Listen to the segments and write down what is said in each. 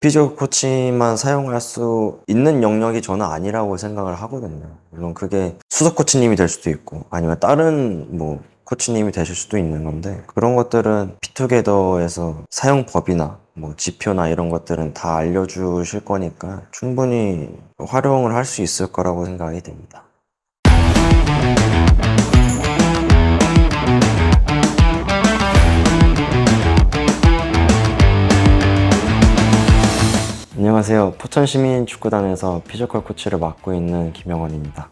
피지컬 코치만 사용할 수 있는 영역이 저는 아니라고 생각을 하거든요. 물론 그게 수석 코치님이 될 수도 있고 아니면 다른 뭐 코치님이 되실 수도 있는 건데, 그런 것들은 피투게더에서 사용법이나 뭐 지표나 이런 것들은 다 알려주실 거니까 충분히 활용을 할 수 있을 거라고 생각이 됩니다. 안녕하세요. 포천시민축구단에서 피지컬 코치를 맡고 있는 김영원입니다.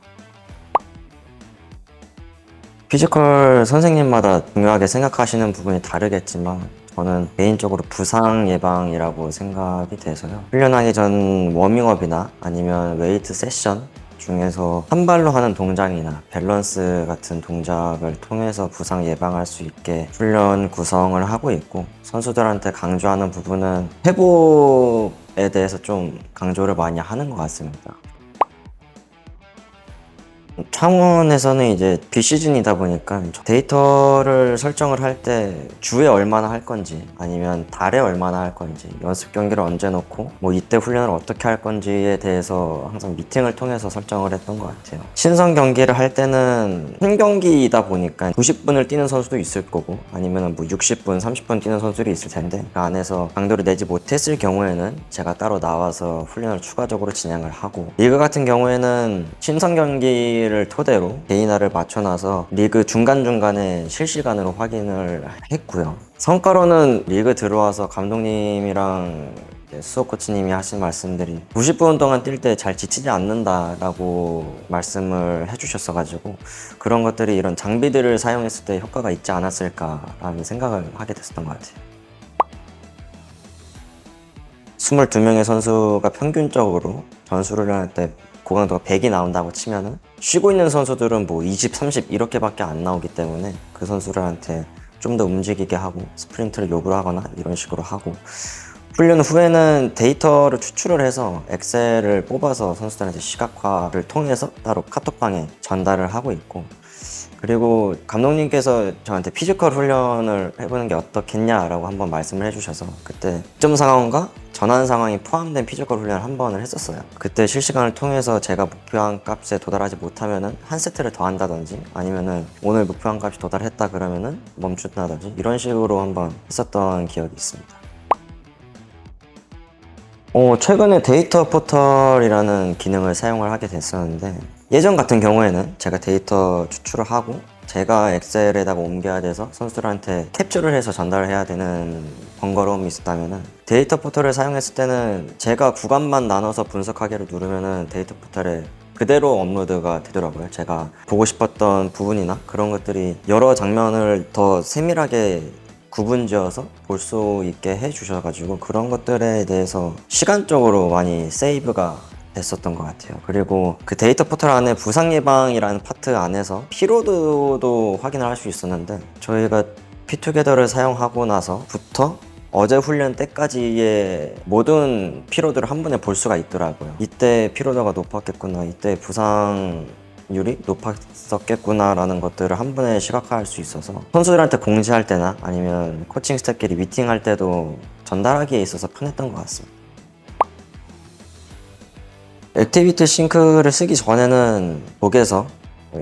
피지컬 선생님마다 중요하게 생각하시는 부분이 다르겠지만 저는 개인적으로 부상 예방이라고 생각이 돼서요. 훈련하기 전 워밍업이나 아니면 웨이트 세션 중에서 한 발로 하는 동작이나 밸런스 같은 동작을 통해서 부상 예방할 수 있게 훈련 구성을 하고 있고, 선수들한테 강조하는 부분은 회복에 대해서 좀 강조를 많이 하는 것 같습니다. 창원에서는 이제 비시즌이다 보니까 데이터를 설정을 할 때 주에 얼마나 할 건지 아니면 달에 얼마나 할 건지, 연습 경기를 언제 넣고 뭐 이때 훈련을 어떻게 할 건지에 대해서 항상 미팅을 통해서 설정을 했던 것 같아요. 신선 경기를 할 때는 한 경기이다 보니까 90분을 뛰는 선수도 있을 거고 아니면 뭐 60분, 30분 뛰는 선수들이 있을 텐데, 그 안에서 강도를 내지 못했을 경우에는 제가 따로 나와서 훈련을 추가적으로 진행을 하고, 리그 같은 경우에는 신선 경기를 토대로 개인화를 맞춰놔서 리그 중간중간에 실시간으로 확인을 했고요. 성과로는 리그 들어와서 감독님이랑 수석 코치님이 하신 말씀들이 90분 동안 뛸 때 잘 지치지 않는다라고 말씀을 해주셨어가지고, 그런 것들이 이런 장비들을 사용했을 때 효과가 있지 않았을까라는 생각을 하게 됐었던 것 같아요. 22명의 선수가 평균적으로 전술을 할 때 고강도가 100이 나온다고 치면은, 쉬고 있는 선수들은 뭐 20, 30 이렇게밖에 안 나오기 때문에 그 선수들한테 좀 더 움직이게 하고 스프린트를 요구를 하거나 이런 식으로 하고, 훈련 후에는 데이터를 추출을 해서 엑셀을 뽑아서 선수들한테 시각화를 통해서 따로 카톡방에 전달을 하고 있고, 그리고 감독님께서 저한테 피지컬 훈련을 해보는 게 어떻겠냐라고 한번 말씀을 해주셔서 그때 득점 상황과 전환 상황이 포함된 피지컬 훈련을 한 번을 했었어요. 그때 실시간을 통해서 제가 목표한 값에 도달하지 못하면은 한 세트를 더 한다든지, 아니면은 오늘 목표한 값이 도달했다 그러면은 멈춘다든지, 이런 식으로 한번 했었던 기억이 있습니다. 최근에 데이터 포털이라는 기능을 사용을 하게 됐었는데, 예전 같은 경우에는 제가 데이터 추출을 하고 제가 엑셀에다가 옮겨야 돼서 선수들한테 캡처를 해서 전달을 해야 되는 번거로움이 있었다면은, 데이터 포털을 사용했을 때는 제가 구간만 나눠서 분석하기를 누르면은 데이터 포털에 그대로 업로드가 되더라고요. 제가 보고 싶었던 부분이나 그런 것들이 여러 장면을 더 세밀하게 구분지어서 볼 수 있게 해주셔가지고, 그런 것들에 대해서 시간적으로 많이 세이브가 됐었던 것 같아요. 그리고 그 데이터 포털 안에 부상 예방이라는 파트 안에서 피로도도 확인을 할 수 있었는데, 저희가 피투게더를 사용하고 나서부터 어제 훈련 때까지의 모든 피로도를 한 번에 볼 수가 있더라고요. 이때 피로도가 높았겠구나, 이때 부상률이 높았었겠구나 라는 것들을 한 번에 시각화할 수 있어서 선수들한테 공지할 때나 아니면 코칭 스태프끼리 미팅할 때도 전달하기에 있어서 편했던 것 같습니다. 액티비티 싱크를 쓰기 전에는 독에서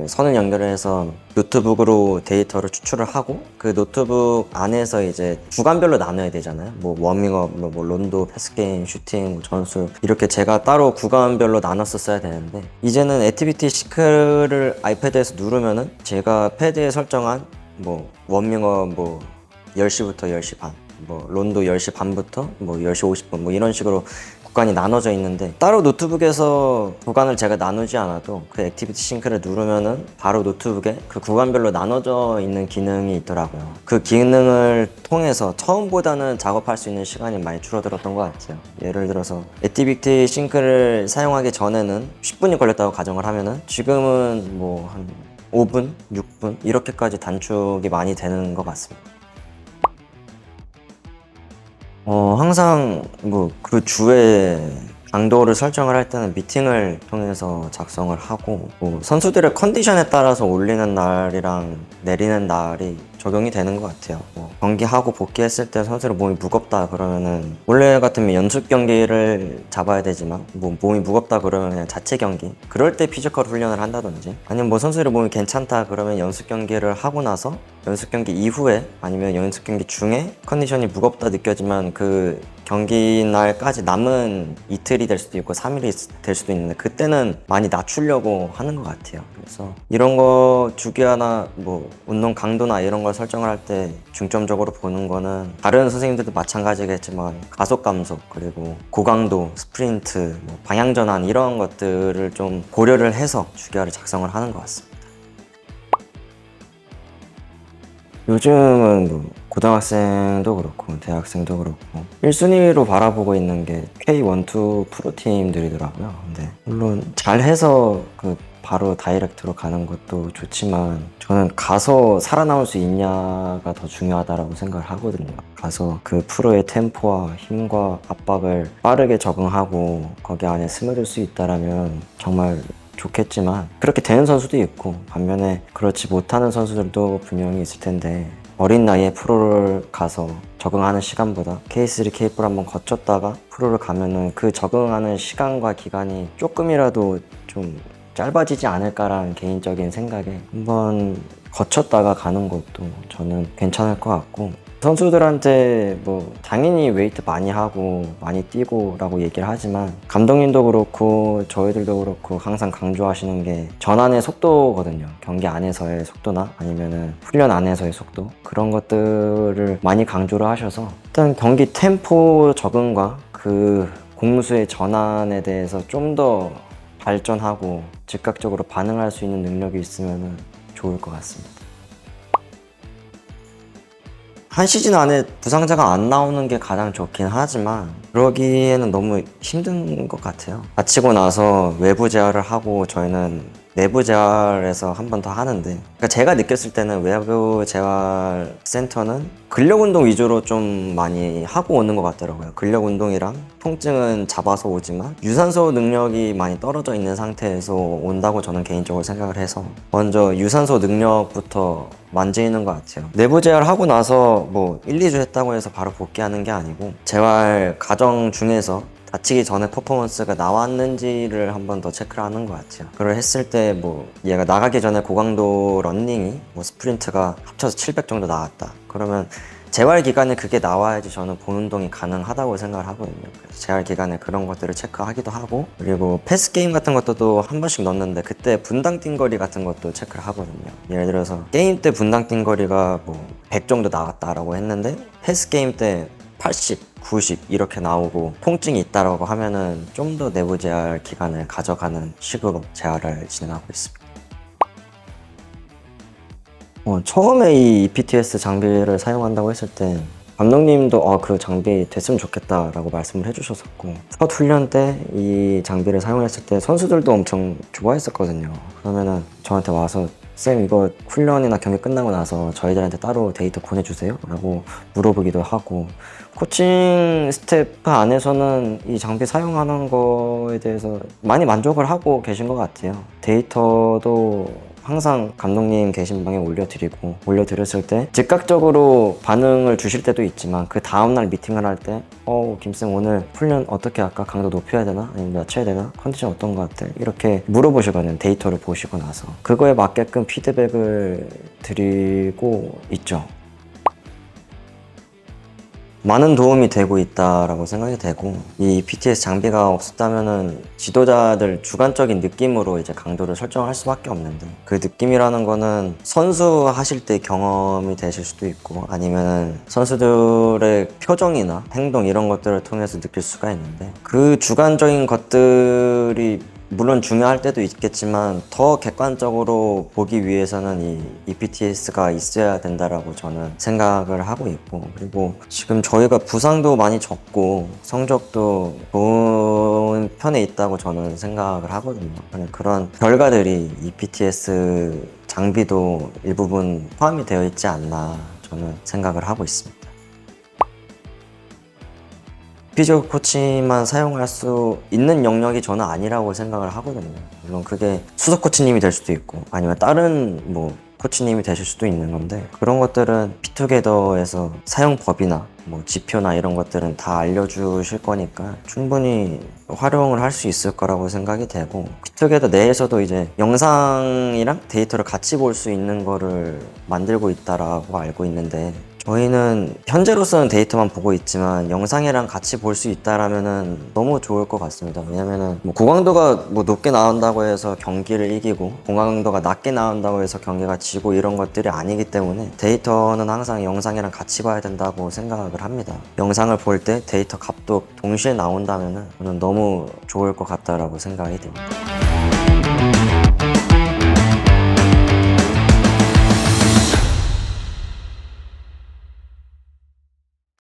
선을 연결해서 노트북으로 데이터를 추출을 하고, 그 노트북 안에서 이제 구간별로 나눠야 되잖아요. 뭐 워밍업, 뭐 론도, 패스게임, 슈팅, 전술, 이렇게 제가 따로 구간별로 나눴었어야 되는데, 이제는 액티비티 싱크를 아이패드에서 누르면은 제가 패드에 설정한 뭐 워밍업 뭐 10시부터 10시 반, 뭐 론도 10시 반부터 뭐 10시 50분 뭐 이런 식으로 구간이 나눠져 있는데, 따로 노트북에서 구간을 제가 나누지 않아도 그 액티비티 싱크를 누르면은 바로 노트북에 그 구간별로 나눠져 있는 기능이 있더라고요. 그 기능을 통해서 처음보다는 작업할 수 있는 시간이 많이 줄어들었던 것 같아요. 예를 들어서 액티비티 싱크를 사용하기 전에는 10분이 걸렸다고 가정을 하면은 지금은 뭐 한 5분, 6분 이렇게까지 단축이 많이 되는 것 같습니다. 항상 뭐 그 주에 강도를 설정을 할 때는 미팅을 통해서 작성을 하고, 뭐 선수들의 컨디션에 따라서 올리는 날이랑 내리는 날이 적용이 되는 것 같아요. 뭐 경기하고 복귀했을 때 선수를 몸이 무겁다 그러면은 원래 같으면 연습 경기를 잡아야 되지만 뭐 몸이 무겁다 그러면 그냥 자체 경기 그럴 때 피지컬 훈련을 한다든지 아니면 뭐 선수의 몸이 괜찮다 그러면 연습 경기를 하고 나서 연습 경기 이후에 아니면 연습 경기 중에 컨디션이 무겁다 느껴지면 그 경기 날까지 남은 이틀이 될 수도 있고 3일이 될 수도 있는데 그때는 많이 낮추려고 하는 것 같아요. 그래서 이런 거 주기나 뭐 운동 강도나 이런 걸 설정을 할 때 중점적으로 보는 거는 다른 선생님들도 마찬가지겠지만 가속 감속 그리고 고강도 스프린트 뭐 방향 전환 이런 것들을 좀 고려를 해서 주기화를 작성을 하는 것 같습니다. 요즘은 뭐 고등학생도 그렇고 대학생도 그렇고 1순위로 바라보고 있는 게 K12 프로팀들이더라고요. 근데 물론 잘해서 그 바로 다이렉트로 가는 것도 좋지만 저는 가서 살아남을 수 있냐가 더 중요하다고 생각을 하거든요. 가서 그 프로의 템포와 힘과 압박을 빠르게 적응하고 거기 안에 스며들 수 있다라면 정말 좋겠지만 그렇게 되는 선수도 있고 반면에 그렇지 못하는 선수들도 분명히 있을 텐데 어린 나이에 프로를 가서 적응하는 시간보다 K3, K4를 한번 거쳤다가 프로를 가면은 그 적응하는 시간과 기간이 조금이라도 좀 짧아지지 않을까라는 개인적인 생각에 한번 거쳤다가 가는 것도 저는 괜찮을 것 같고 선수들한테 뭐 당연히 웨이트 많이 하고 많이 뛰고 라고 얘기를 하지만 감독님도 그렇고 저희들도 그렇고 항상 강조하시는 게 전환의 속도거든요. 경기 안에서의 속도나 아니면은 훈련 안에서의 속도 그런 것들을 많이 강조를 하셔서 일단 경기 템포 적응과 그 공수의 전환에 대해서 좀 더 발전하고 즉각적으로 반응할 수 있는 능력이 있으면 좋을 것 같습니다. 한 시즌 안에 부상자가 안 나오는 게 가장 좋긴 하지만 그러기에는 너무 힘든 것 같아요. 다치고 나서 외부 재활을 하고 저희는 내부 재활에서 한 번 더 하는데 그러니까 제가 느꼈을 때는 외부 재활 센터는 근력 운동 위주로 좀 많이 하고 오는 것 같더라고요. 근력 운동이랑 통증은 잡아서 오지만 유산소 능력이 많이 떨어져 있는 상태에서 온다고 저는 개인적으로 생각을 해서 먼저 유산소 능력부터 만지는 것 같아요. 내부 재활 하고 나서 뭐 1, 2주 했다고 해서 바로 복귀하는 게 아니고 재활 과정 중에서 다치기 전에 퍼포먼스가 나왔는지를 한 번 더 체크를 하는 것 같아요. 그걸 했을 때 뭐 얘가 나가기 전에 고강도 런닝이 뭐 스프린트가 합쳐서 700 정도 나왔다. 그러면 재활 기간에 그게 나와야지 저는 본 운동이 가능하다고 생각을 하거든요. 그래서 재활 기간에 그런 것들을 체크하기도 하고 그리고 패스 게임 같은 것도 또 한 번씩 넣는데 그때 분당 뛴거리 같은 것도 체크를 하거든요. 예를 들어서 게임 때 분당 뛴거리가 뭐 100 정도 나왔다라고 했는데 패스 게임 때 80, 90 이렇게 나오고 통증이 있다라고 하면은 좀 더 내부 재활 기간을 가져가는 식으로 재활을 진행하고 있습니다. 처음에 이 EPTS 장비를 사용한다고 했을 때 감독님도 그 장비 됐으면 좋겠다라고 말씀을 해주셨었고 첫 훈련 때 이 장비를 사용했을 때 선수들도 엄청 좋아했었거든요. 그러면은 저한테 와서 쌤 이거 훈련이나 경기 끝나고 나서 저희들한테 따로 데이터 보내주세요 라고 물어보기도 하고 코칭 스태프 안에서는 이 장비 사용하는 거에 대해서 많이 만족을 하고 계신 것 같아요. 데이터도 항상 감독님 계신 방에 올려드렸을 때 즉각적으로 반응을 주실 때도 있지만 그 다음날 미팅을 할 때 김쌤 오늘 훈련 어떻게 할까? 강도 높여야 되나? 아니면 낮춰야 되나? 컨디션 어떤 것 같아? 이렇게 물어보시거든요. 데이터를 보시고 나서 그거에 맞게끔 피드백을 드리고 있죠. 많은 도움이 되고 있다라고 생각이 되고 이 PTS 장비가 없었다면은 지도자들 주관적인 느낌으로 이제 강도를 설정할 수밖에 없는데 그 느낌이라는 거는 선수 하실 때 경험이 되실 수도 있고 아니면은 선수들의 표정이나 행동 이런 것들을 통해서 느낄 수가 있는데 그 주관적인 것들이 물론 중요할 때도 있겠지만 더 객관적으로 보기 위해서는 이 EPTS가 있어야 된다라고 저는 생각을 하고 있고 그리고 지금 저희가 부상도 많이 적고 성적도 좋은 편에 있다고 저는 생각을 하거든요. 그런 결과들이 EPTS 장비도 일부분 포함이 되어 있지 않나 저는 생각을 하고 있습니다. 피지오 코치만 사용할 수 있는 영역이 저는 아니라고 생각을 하거든요. 물론 그게 수석 코치님이 될 수도 있고 아니면 다른 뭐 코치님이 되실 수도 있는 건데, 그런 것들은 피투게더에서 사용법이나 뭐 지표나 이런 것들은 다 알려주실 거니까 충분히 활용을 할 수 있을 거라고 생각이 되고, 피투게더 내에서도 이제 영상이랑 데이터를 같이 볼 수 있는 거를 만들고 있다라고 알고 있는데, 저희는 현재로서는 데이터만 보고 있지만 영상이랑 같이 볼 수 있다라면은 너무 좋을 것 같습니다. 왜냐면은 뭐 고강도가 뭐 높게 나온다고 해서 경기를 이기고 고강도가 낮게 나온다고 해서 경기가 지고 이런 것들이 아니기 때문에 데이터는 항상 영상이랑 같이 봐야 된다고 생각을 합니다. 영상을 볼 때 데이터 값도 동시에 나온다면은 저는 너무 좋을 것 같다라고 생각이 듭니다.